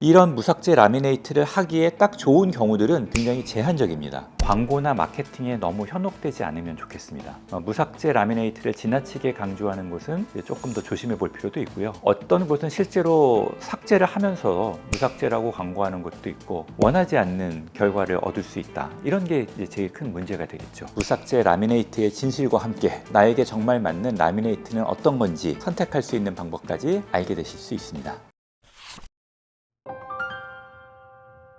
이런 무삭제 라미네이트를 하기에 딱 좋은 경우들은 굉장히 제한적입니다. 광고나 마케팅에 너무 현혹되지 않으면 좋겠습니다. 무삭제 라미네이트를 지나치게 강조하는 곳은 조금 더 조심해 볼 필요도 있고요. 어떤 곳은 실제로 삭제를 하면서 무삭제라고 광고하는 것도 있고 원하지 않는 결과를 얻을 수 있다. 이런 게 이제 제일 큰 문제가 되겠죠. 무삭제 라미네이트의 진실과 함께 나에게 정말 맞는 라미네이트는 어떤 건지 선택할 수 있는 방법까지 알게 되실 수 있습니다.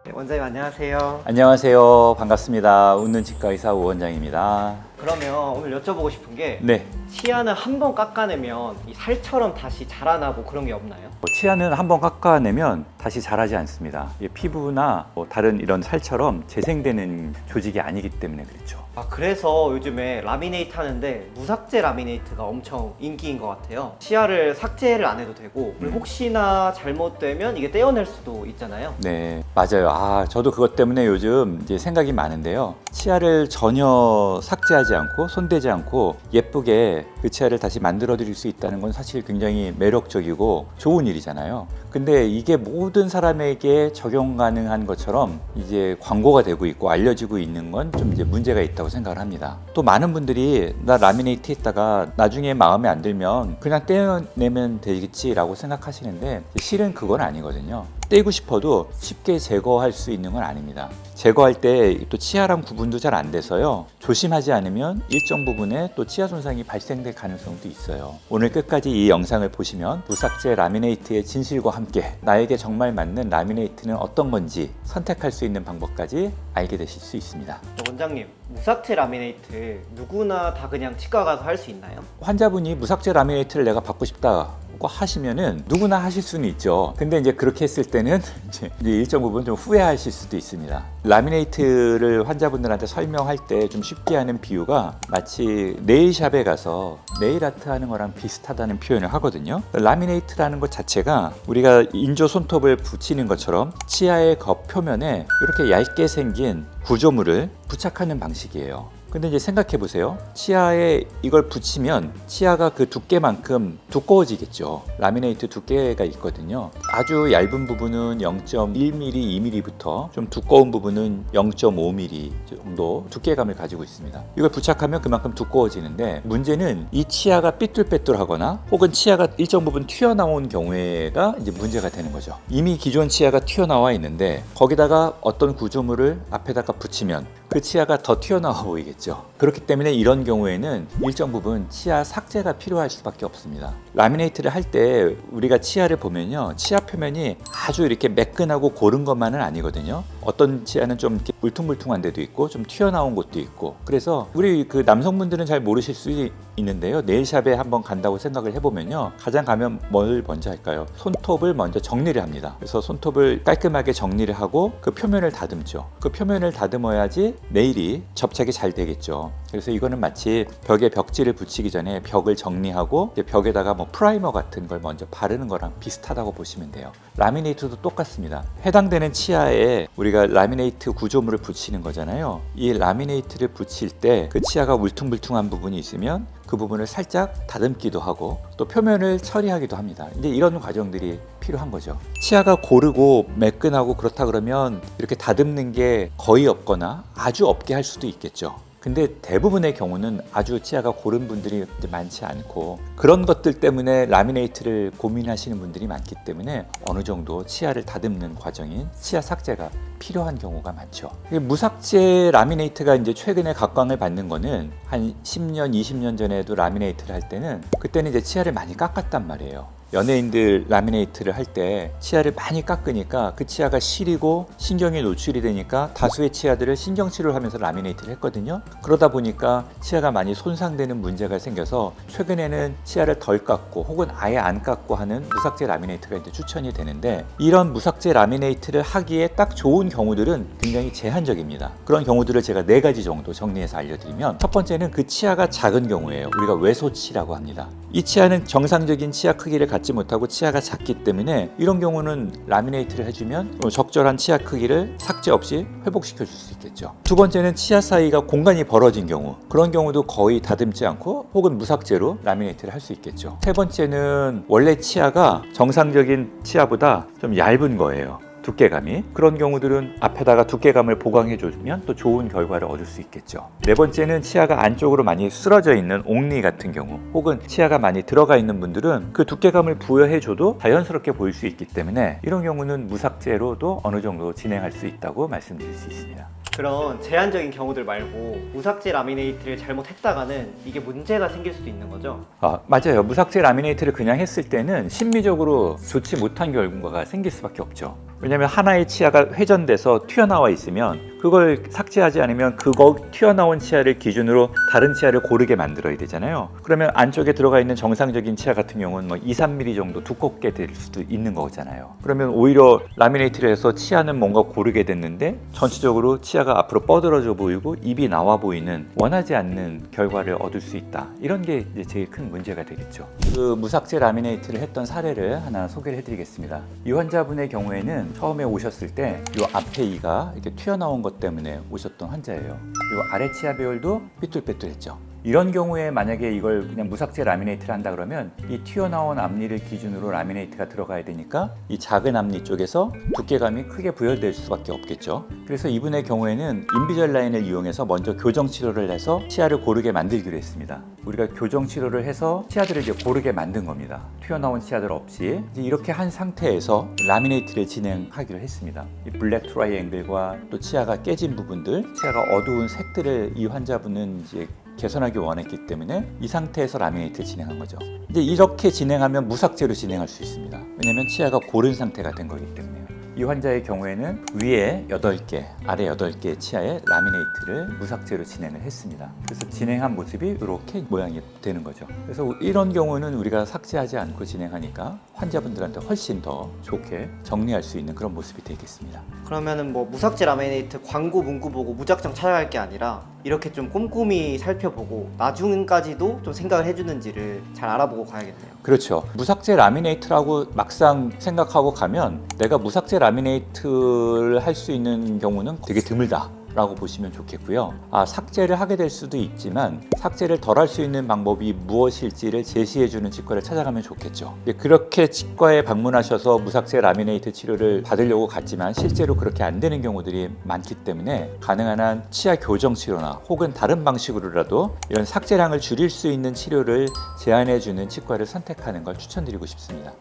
네, 원장님 안녕하세요. 안녕하세요. 반갑습니다. 웃는 치과의사 오원장입니다. 그러면 오늘 여쭤보고 싶은 게 네. 치아는 한 번 깎아내면 이 살처럼 다시 자라나고 그런 게 없나요? 치아는 한번 깎아내면 다시 자라지 않습니다. 피부나 다른 이런 살처럼 재생되는 조직이 아니기 때문에 그렇죠. 그래서 요즘에 라미네이트 하는데 무삭제 라미네이트가 엄청 인기인 것 같아요. 치아를 삭제를 안 해도 되고 그리고 혹시나 잘못되면 이게 떼어낼 수도 있잖아요. 네, 맞아요. 저도 그것 때문에 요즘 이제 생각이 많은데요. 치아를 전혀 삭제하지 않고 손대지 않고 예쁘게 그 치아를 다시 만들어 드릴 수 있다는 건 사실 굉장히 매력적이고 좋은 일이잖아요. 근데 이게 모든 사람에게 적용 가능한 것처럼 이제 광고가 되고 있고 알려지고 있는 건 좀 이제 문제가 있다고 생각을 합니다. 또 많은 분들이 나 라미네이트 했다가 나중에 마음에 안 들면 그냥 떼어내면 되겠지라고 생각하시는데 실은 그건 아니거든요. 떼고 싶어도 쉽게 제거할 수 있는 건 아닙니다. 제거할 때 또 치아랑 구분도 잘 안 돼서요. 조심하지 않으면 일정 부분에 또 치아 손상이 발생될 가능성도 있어요. 오늘 끝까지 이 영상을 보시면 무삭제 라미네이트의 진실과 함께 나에게 정말 맞는 라미네이트는 어떤 건지 선택할 수 있는 방법까지 알게 되실 수 있습니다. 원장님, 무삭제 라미네이트 누구나 다 그냥 치과 가서 할 수 있나요? 환자분이 무삭제 라미네이트를 내가 받고 싶다 하시면은 누구나 하실 수는 있죠. 근데 이제 그렇게 했을 때는 이제 일정 부분 좀 후회하실 수도 있습니다. 라미네이트를 환자분들한테 설명할 때 좀 쉽게 하는 비유가 마치 네일샵에 가서 네일 아트 하는 거랑 비슷하다는 표현을 하거든요. 라미네이트라는 것 자체가 우리가 인조 손톱을 붙이는 것처럼 치아의 겉표면에 이렇게 얇게 생긴 구조물을 부착하는 방식이에요. 근데 이제 생각해 보세요. 치아에 이걸 붙이면 치아가 그 두께만큼 두꺼워지겠죠. 라미네이트 두께가 있거든요. 아주 얇은 부분은 0.1mm, 2mm부터 좀 두꺼운 부분은 0.5mm 정도 두께감을 가지고 있습니다. 이걸 부착하면 그만큼 두꺼워지는데 문제는 이 치아가 삐뚤빼뚤하거나 혹은 치아가 일정 부분 튀어나온 경우에가 이제 문제가 되는 거죠. 이미 기존 치아가 튀어나와 있는데 거기다가 어떤 구조물을 앞에다가 붙이면 그 치아가 더 튀어나와 보이겠죠. 그렇기 때문에 이런 경우에는 일정 부분 치아 삭제가 필요할 수밖에 없습니다. 라미네이트를 할 때 우리가 치아를 보면요, 치아 표면이 아주 이렇게 매끈하고 고른 것만은 아니거든요. 어떤 치아는 좀 이렇게 울퉁불퉁한 데도 있고 좀 튀어나온 곳도 있고. 그래서 우리 그 남성분들은 잘 모르실 수 있는데요. 네일샵에 한번 간다고 생각을 해보면요, 가장 가면 뭘 먼저 할까요? 손톱을 먼저 정리를 합니다. 그래서 손톱을 깔끔하게 정리를 하고 그 표면을 다듬죠. 그 표면을 다듬어야지 네일이 접착이 잘 되겠죠. 그래서 이거는 마치 벽에 벽지를 붙이기 전에 벽을 정리하고 벽에다가 뭐 프라이머 같은 걸 먼저 바르는 거랑 비슷하다고 보시면 돼요. 라미네이트도 똑같습니다. 해당되는 치아에 우리가 라미네이트 구조물을 붙이는 거잖아요. 이 라미네이트를 붙일 때 그 치아가 울퉁불퉁한 부분이 있으면 그 부분을 살짝 다듬기도 하고 또 표면을 처리하기도 합니다. 이제 이런 과정들이 필요한 거죠. 치아가 고르고 매끈하고 그렇다 그러면 이렇게 다듬는 게 거의 없거나 아주 없게 할 수도 있겠죠. 근데 대부분의 경우는 아주 치아가 고른 분들이 많지 않고 그런 것들 때문에 라미네이트를 고민하시는 분들이 많기 때문에 어느 정도 치아를 다듬는 과정인 치아 삭제가 필요한 경우가 많죠. 무삭제 라미네이트가 이제 최근에 각광을 받는 거는 한 10년, 20년 전에도 라미네이트를 할 때는 그때는 이제 치아를 많이 깎았단 말이에요. 연예인들 라미네이트를 할 때 치아를 많이 깎으니까 그 치아가 시리고 신경이 노출이 되니까 다수의 치아들을 신경치료를 하면서 라미네이트를 했거든요. 그러다 보니까 치아가 많이 손상되는 문제가 생겨서 최근에는 치아를 덜 깎고 혹은 아예 안 깎고 하는 무삭제 라미네이트가 이제 추천이 되는데 이런 무삭제 라미네이트를 하기에 딱 좋은 경우들은 굉장히 제한적입니다. 그런 경우들을 제가 4가지 정도 정리해서 알려드리면 첫 번째는 그 치아가 작은 경우예요. 우리가 외소치라고 합니다. 이 치아는 정상적인 치아 크기를 갖지 못하고 치아가 작기 때문에 이런 경우는 라미네이트를 해주면 적절한 치아 크기를 삭제 없이 회복시켜 줄 수 있겠죠. 두 번째는 치아 사이가 공간이 벌어진 경우, 그런 경우도 거의 다듬지 않고 혹은 무삭제로 라미네이트를 할 수 있겠죠. 세 번째는 원래 치아가 정상적인 치아보다 좀 얇은 거예요. 두께감이. 그런 경우들은 앞에다가 두께감을 보강해주면 또 좋은 결과를 얻을 수 있겠죠. 네 번째는 치아가 안쪽으로 많이 쓰러져 있는 옥니 같은 경우, 혹은 치아가 많이 들어가 있는 분들은 그 두께감을 부여해줘도 자연스럽게 보일 수 있기 때문에 이런 경우는 무삭제로도 어느 정도 진행할 수 있다고 말씀드릴 수 있습니다. 그런 제한적인 경우들 말고 무삭제 라미네이트를 잘못했다가는 이게 문제가 생길 수도 있는 거죠? 맞아요. 무삭제 라미네이트를 그냥 했을 때는 심미적으로 좋지 못한 결과가 생길 수밖에 없죠. 왜냐하면 하나의 치아가 회전돼서 튀어나와 있으면 그걸 삭제하지 않으면 그거 튀어나온 치아를 기준으로 다른 치아를 고르게 만들어야 되잖아요. 그러면 안쪽에 들어가 있는 정상적인 치아 같은 경우는 뭐 2, 3mm 정도 두껍게 될 수도 있는 거잖아요. 그러면 오히려 라미네이트를 해서 치아는 뭔가 고르게 됐는데 전체적으로 치아가 앞으로 뻗어져 보이고 입이 나와 보이는 원하지 않는 결과를 얻을 수 있다. 이런 게 이제 제일 큰 문제가 되겠죠. 그 무삭제 라미네이트를 했던 사례를 하나 소개를 해드리겠습니다. 이 환자분의 경우에는 처음에 오셨을 때 이 앞에 이가 이렇게 튀어나온 것 때문에 오셨던 환자예요. 그리고 아래 치아 배열도 삐뚤빼뚤했죠. 이런 경우에 만약에 이걸 그냥 무삭제 라미네이트를 한다 그러면 이 튀어나온 앞니를 기준으로 라미네이트가 들어가야 되니까 이 작은 앞니 쪽에서 두께감이 크게 부여될 수밖에 없겠죠. 그래서 이분의 경우에는 인비절라인을 이용해서 먼저 교정 치료를 해서 치아를 고르게 만들기로 했습니다. 우리가 교정 치료를 해서 치아들을 이제 고르게 만든 겁니다. 튀어나온 치아들 없이. 이제 이렇게 한 상태에서 라미네이트를 진행하기로 했습니다. 이 블랙 트라이앵글과 또 치아가 깨진 부분들, 치아가 어두운 색들을 이 환자분은 이제 개선하기 원했기 때문에 이 상태에서 라미네이트를 진행한 거죠. 이제 이렇게 진행하면 무삭제로 진행할 수 있습니다. 왜냐하면 치아가 고른 상태가 된 거기 때문에. 이 환자의 경우에는 위에 8개, 아래 8개의 치아에 라미네이트를 무삭제로 진행을 했습니다. 그래서 진행한 모습이 이렇게 모양이 되는 거죠. 그래서 이런 경우는 우리가 삭제하지 않고 진행하니까 환자분들한테 훨씬 더 좋게 정리할 수 있는 그런 모습이 되겠습니다. 그러면은 뭐 무삭제 라미네이트 광고 문구 보고 무작정 찾아갈 게 아니라 이렇게 좀 꼼꼼히 살펴보고 나중까지도 좀 생각을 해주는지를 잘 알아보고 가야겠네요. 그렇죠. 무삭제 라미네이트라고 막상 생각하고 가면 내가 무삭제 라미네이트를 할 수 있는 경우는 되게 드물다 라고 보시면 좋겠고요. 삭제를 하게 될 수도 있지만 삭제를 덜 할 수 있는 방법이 무엇일지를 제시해주는 치과를 찾아가면 좋겠죠. 그렇게 치과에 방문하셔서 무삭제 라미네이트 치료를 받으려고 갔지만 실제로 그렇게 안 되는 경우들이 많기 때문에 가능한 한 치아 교정 치료나 혹은 다른 방식으로라도 이런 삭제량을 줄일 수 있는 치료를 제안해주는 치과를 선택하는 걸 추천드리고 싶습니다.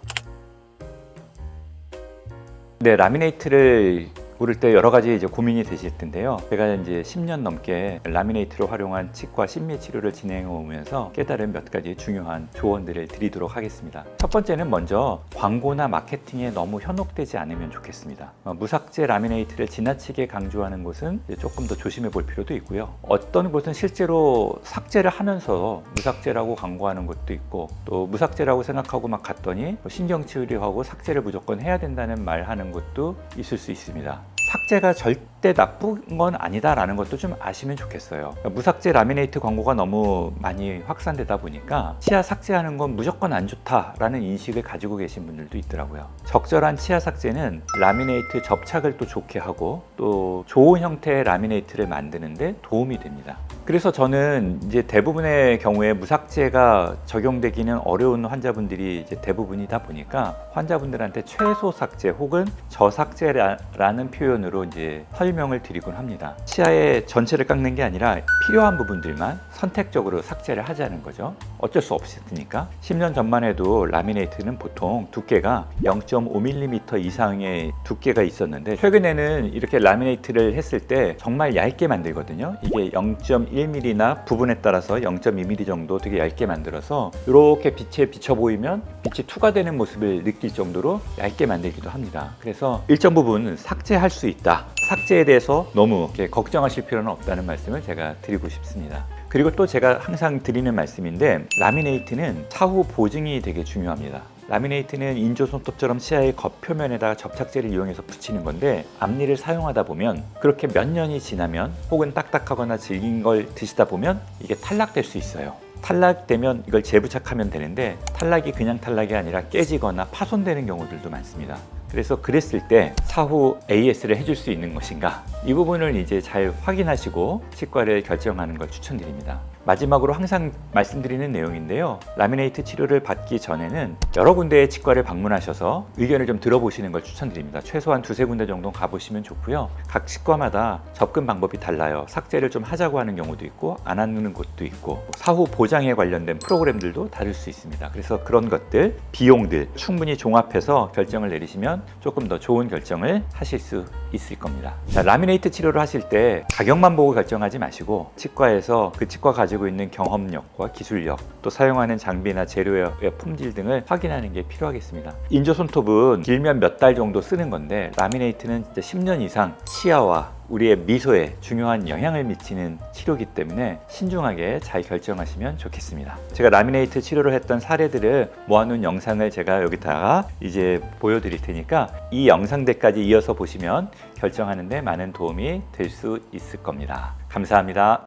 네, 라미네이트를 고를 때 여러 가지 이제 고민이 되실 텐데요. 제가 이제 10년 넘게 라미네이트를 활용한 치과 심미 치료를 진행해 오면서 깨달은 몇 가지 중요한 조언들을 드리도록 하겠습니다. 첫 번째는 먼저 광고나 마케팅에 너무 현혹되지 않으면 좋겠습니다. 무삭제 라미네이트를 지나치게 강조하는 곳은 조금 더 조심해 볼 필요도 있고요. 어떤 곳은 실제로 삭제를 하면서 무삭제라고 광고하는 것도 있고 또 무삭제라고 생각하고 막 갔더니 신경치료하고 삭제를 무조건 해야 된다는 말 하는 것도 있을 수 있습니다. 삭제가 절대 나쁜 건 아니다라는 것도 좀 아시면 좋겠어요. 무삭제 라미네이트 광고가 너무 많이 확산되다 보니까 치아 삭제하는 건 무조건 안 좋다라는 인식을 가지고 계신 분들도 있더라고요. 적절한 치아 삭제는 라미네이트 접착을 또 좋게 하고 또 좋은 형태의 라미네이트를 만드는데 도움이 됩니다. 그래서 저는 이제 대부분의 경우에 무삭제가 적용되기는 어려운 환자분들이 이제 대부분이다 보니까 환자분들한테 최소 삭제 혹은 저삭제라는 표현으로 이제 설명을 드리곤 합니다. 치아의 전체를 깎는 게 아니라 필요한 부분들만 선택적으로 삭제를 하자는 거죠. 어쩔 수 없으니까. 10년 전만 해도 라미네이트는 보통 두께가 0.5mm 이상의 두께가 있었는데 최근에는 이렇게 라미네이트를 했을 때 정말 얇게 만들거든요. 이게 0.1mm나 부분에 따라서 0.2mm 정도 되게 얇게 만들어서 이렇게 빛에 비쳐 보이면 빛이 투과되는 모습을 느낄 정도로 얇게 만들기도 합니다. 그래서 일정 부분 삭제할 수 있다. 삭제에 대해서 너무 이렇게 걱정하실 필요는 없다는 말씀을 제가 드리고 싶습니다. 그리고 또 제가 항상 드리는 말씀인데 라미네이트는 차후 보증이 되게 중요합니다. 라미네이트는 인조 손톱처럼 치아의 겉표면에다가 접착제를 이용해서 붙이는 건데 앞니를 사용하다 보면 그렇게 몇 년이 지나면 혹은 딱딱하거나 질긴 걸 드시다 보면 이게 탈락될 수 있어요. 탈락되면 이걸 재부착하면 되는데 탈락이 그냥 탈락이 아니라 깨지거나 파손되는 경우들도 많습니다. 그래서 그랬을 때 사후 AS를 해줄 수 있는 것인가 이 부분을 이제 잘 확인하시고 치과를 결정하는 걸 추천드립니다. 마지막으로 항상 말씀드리는 내용인데요. 라미네이트 치료를 받기 전에는 여러 군데의 치과를 방문하셔서 의견을 좀 들어보시는 걸 추천드립니다. 최소한 두세 군데 정도 가보시면 좋고요. 각 치과마다 접근 방법이 달라요. 삭제를 좀 하자고 하는 경우도 있고 안 하는 곳도 있고 사후 보장에 관련된 프로그램들도 다를 수 있습니다. 그래서 그런 것들, 비용들 충분히 종합해서 결정을 내리시면 조금 더 좋은 결정을 하실 수 있을 겁니다. 자, 라미네이트 치료를 하실 때 가격만 보고 결정하지 마시고 치과에서 그 치과 가지고 있는 경험력과 기술력, 또 사용하는 장비나 재료의 품질 등을 확인하는 게 필요하겠습니다. 인조 손톱은 길면 몇 달 정도 쓰는 건데 라미네이트는 진짜 10년 이상 치아와 우리의 미소에 중요한 영향을 미치는 치료이기 때문에 신중하게 잘 결정하시면 좋겠습니다. 제가 라미네이트 치료를 했던 사례들을 모아놓은 영상을 제가 여기다가 이제 보여드릴 테니까 이 영상들까지 이어서 보시면 결정하는 데 많은 도움이 될 수 있을 겁니다. 감사합니다.